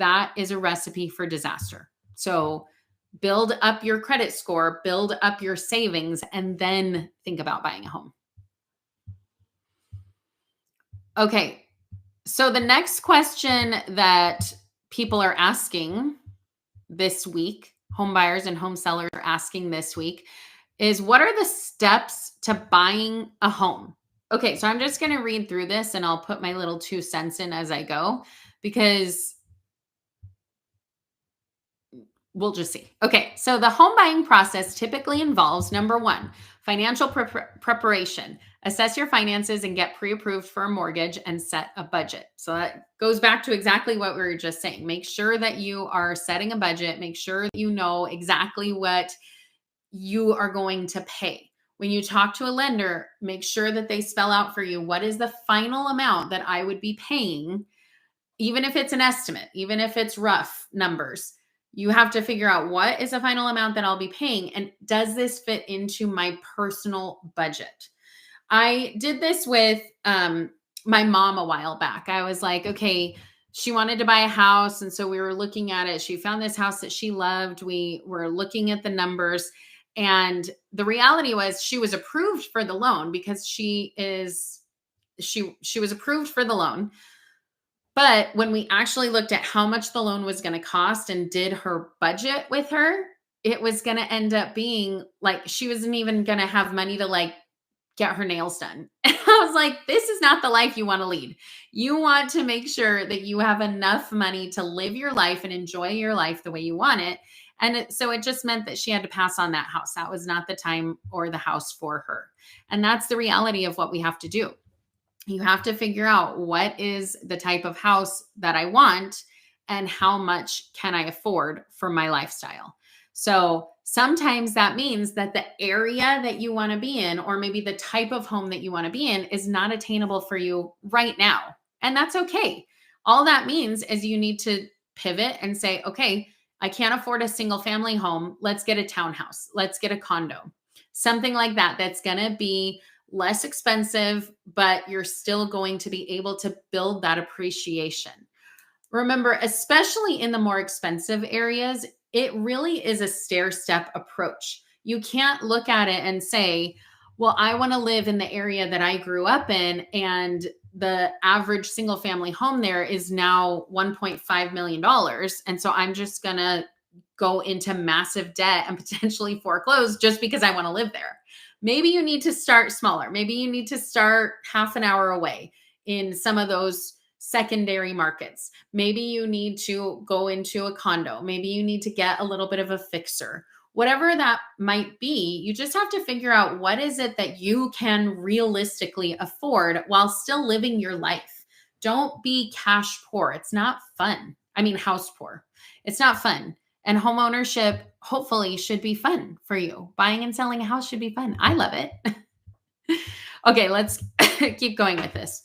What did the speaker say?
that is a recipe for disaster. So build up your credit score, build up your savings, and then think about buying a home. Okay. So the next question that people are asking this week, home buyers and home sellers are asking this week, is what are the steps to buying a home? Okay, so I'm just going to read through this and I'll put my little 2 cents in as I go because we'll just see. Okay, so the home buying process typically involves number 1, financial preparation. Assess your finances and get pre-approved for a mortgage and set a budget. So that goes back to exactly what we were just saying. Make sure that you are setting a budget. Make sure that you know exactly what you are going to pay. When you talk to a lender, make sure that they spell out for you what is the final amount that I would be paying, even if it's an estimate, even if it's rough numbers. You have to figure out what is the final amount that I'll be paying, and does this fit into my personal budget? I did this with my mom a while back. I was like, okay, she wanted to buy a house, and so we were looking at it. She found this house that she loved. We were looking at the numbers, and the reality was she was approved for the loan because she was approved for the loan. But when we actually looked at how much the loan was going to cost and did her budget with her, it was going to end up being like she wasn't even going to have money to like get her nails done. And I was like, this is not the life you want to lead. You want to make sure that you have enough money to live your life and enjoy your life the way you want it. And so it just meant that she had to pass on that house. That was not the time or the house for her. And that's the reality of what we have to do. You have to figure out what is the type of house that I want and how much can I afford for my lifestyle. So sometimes that means that the area that you want to be in, or maybe the type of home that you want to be in, is not attainable for you right now. And that's okay. All that means is you need to pivot and say, okay, I can't afford a single family home. Let's get a townhouse. Let's get a condo. Something like that that's going to be less expensive, but you're still going to be able to build that appreciation. Remember, especially in the more expensive areas, it really is a stair-step approach. You can't look at it and say, well, I want to live in the area that I grew up in, and the average single family home there is now $1.5 million. And so I'm just going to go into massive debt and potentially foreclose just because I want to live there. Maybe you need to start smaller. Maybe you need to start half an hour away in some of those secondary markets. Maybe you need to go into a condo. Maybe you need to get a little bit of a fixer. Whatever that might be, you just have to figure out what is it that you can realistically afford while still living your life. Don't be cash poor. It's not fun. I mean, house poor. It's not fun. And home ownership, hopefully, should be fun for you. Buying and selling a house should be fun. I love it. Okay, let's keep going with this.